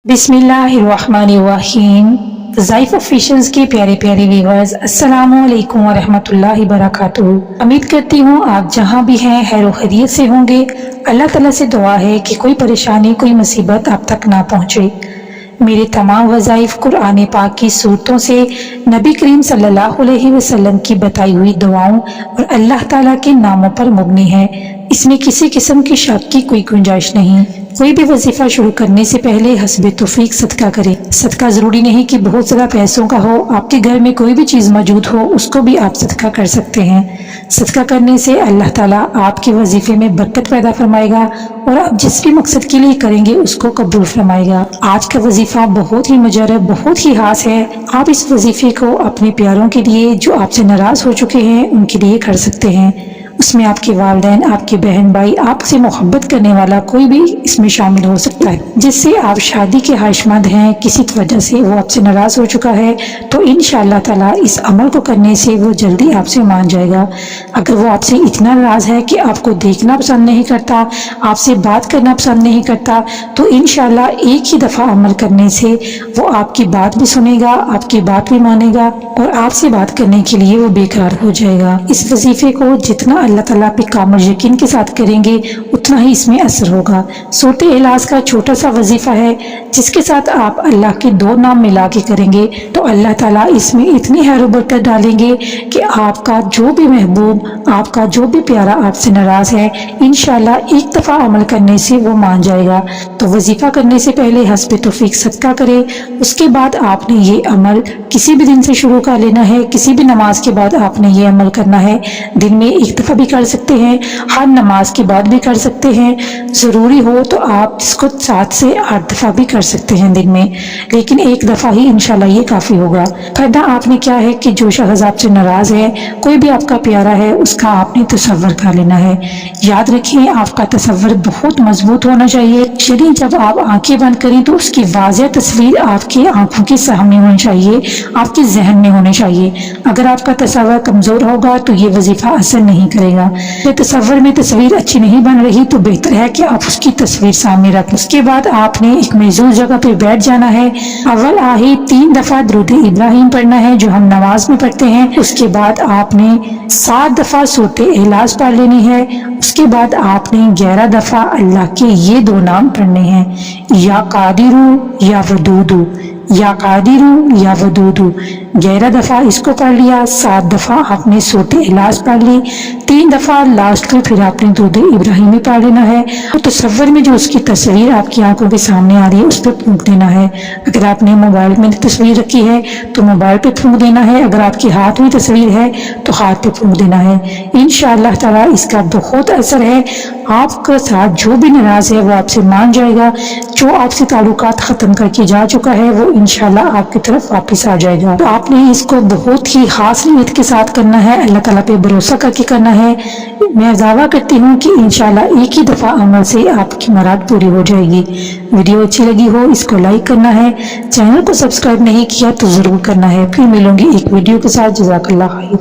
बिस्मिल्लाहिर्रहमानिर्रहीम। ज़ाइफ ऑफिशियल्स के प्यारे प्यारे व्यूअर्स, अस्सलामु अलैकुम वरहमतुल्लाहि वबरकातुहू। उम्मीद करती हूँ आप जहाँ भी हैं खैर व खैरियत से होंगे। अल्लाह ताला से दुआ है कि कोई परेशानी कोई मुसीबत आप तक ना पहुँचे। मेरे तमाम वज़ाइफ कुरान पाक की सूरतों से, नबी करीम सल्लल्लाहु अलैहि वसल्लम की बताई हुई दुआओं और अल्लाह ताला के नामों पर मुबनी है। इसमें किसी किस्म की शक की कोई गुंजाइश नहीं। कोई भी वजीफा शुरू करने से पहले हस्बे तौफीक सदका करें। सदका जरूरी नहीं कि बहुत ज़्यादा पैसों का हो, आपके घर में कोई भी चीज़ मौजूद हो उसको भी आप सदका कर सकते हैं। सदका करने से अल्लाह ताला आपके वजीफे में बरकत पैदा फरमाएगा और आप जिस भी मकसद के लिए करेंगे उसको कबूल फरमाएगा। आज का वजीफा बहुत ही मुजरब, बहुत ही खास है। आप इस वजीफे को अपने प्यारों के लिए जो आपसे नाराज हो चुके हैं उनके लिए कर सकते हैं। उसमें आपके वालिदैन, आपके बहन भाई, आपसे मोहब्बत करने वाला कोई भी इसमें शामिल हो सकता है, जिससे आप शादी के ख्वाहिशमंद हैं, किसी वजह से वो आपसे नाराज हो चुका है, तो इंशाअल्लाह ताला इस अमल को करने से वो जल्दी आपसे मान जाएगा। अगर वो आपसे इतना नाराज है कि आपको देखना पसंद नहीं करता, आपसे बात करना पसंद नहीं करता, तो इंशाअल्लाह एक ही दफ़ा अमल करने से वो आपकी बात भी सुनेगा, आपकी बात भी मानेगा और आपसे बात करने के लिए वो बेकरार हो जाएगा। इस वजीफे को जितना अल्लाह ताला पे कामिल यकीन के साथ करेंगे उतना ही इसमें असर होगा। सूरत इखलास का छोटा सा वजीफा है जिसके साथ आप अल्लाह के दो नाम मिला के करेंगे तो अल्लाह ताला इसमें इतनी खैर बरकत डालेंगे कि आपका जो भी महबूब, आपका जो भी प्यारा आपसे नाराज है, इंशाअल्लाह एक दफ़ा अमल करने से वो मान जाएगा। तो वजीफा करने से पहले हस्बे तौफीक सदका करें। उसके बाद आपने ये अमल किसी भी दिन से शुरू कर लेना है, किसी भी नमाज के बाद आपने ये अमल करना है। दिन में एक दफ़ा भी कर सकते हैं, हर नमाज के बाद भी कर सकते हैं। ज़रूरी हो तो आप इसको 7 से 8 दफ़ा भी कर सकते हैं दिन में, लेकिन एक दफ़ा ही इंशाल्लाह ये काफ़ी होगा। करना आपने क्या है कि जो शख्स आपसे नाराज़ है, कोई भी आपका प्यारा है, उसका आपने तसव्वुर कर लेना है। याद रखिए आपका तसव्वुर बहुत मजबूत होना चाहिए। यानी जब आप आंखें बंद करें तो उसकी वाज़ेह तस्वीर आपकी आंखों के सामने होनी चाहिए, आपके जहन में होनी चाहिए। अगर आपका तसव्वुर कमज़ोर होगा तो ये वजीफा असर नहीं करेगा। तसव्वुर में तस्वीर अच्छी नहीं बन रही तो बेहतर है कि आप उसकी तस्वीर सामने रखें। उसके बाद आपने एक महफूज जगह पे बैठ जाना है। अव्वल आही 3 दफ़ा दुरूद इब्राहिम पढ़ना है जो हम नमाज में पढ़ते हैं। उसके बाद आपने 7 दफ़ा सूरत इखलास पढ़ लेनी है। उसके बाद आपने 11 दफ़ा अल्लाह के ये 2 नाम पढ़ने हैं, या कादिरू या वदूदू, या कादिरू या वदूदू। 11 दफ़ा इसको पढ़ लिया, 7 दफ़ा आपने सूरत इखलास पढ़ ली, 3 दफ़ा लास्ट में फिर आपने दुरूद इब्राहिमी पढ़ लेना है। तो तसव्वुर में जो उसकी तस्वीर आपकी आंखों के सामने आ रही है उस पर फूंक देना है। अगर आपने मोबाइल में तस्वीर रखी है तो मोबाइल पे फूंक देना है, अगर आपके हाथ में तस्वीर है तो हाथ पे फूंक देना है। इंशाअल्लाह ताला इसका बहुत असर है। आपके साथ जो भी नाराज है वो आपसे मान जाएगा, जो आपसे ताल्लुकात ख़त्म करके जा चुका है वो इंशाअल्लाह आपकी तरफ वापस आ जाएगा। तो आपने इसको बहुत ही खास नीयत के साथ करना है, अल्लाह ताला पे भरोसा करके करना है। मैं दावा करती हूँ कि इंशाअल्लाह एक ही दफ़ा अमल से आपकी मुराद पूरी हो जाएगी। वीडियो अच्छी लगी हो इसको लाइक करना है, चैनल को सब्सक्राइब नहीं किया तो ज़रूर करना है। फिर मिलूंगी एक वीडियो के साथ। जज़ाकल्लाह खैर।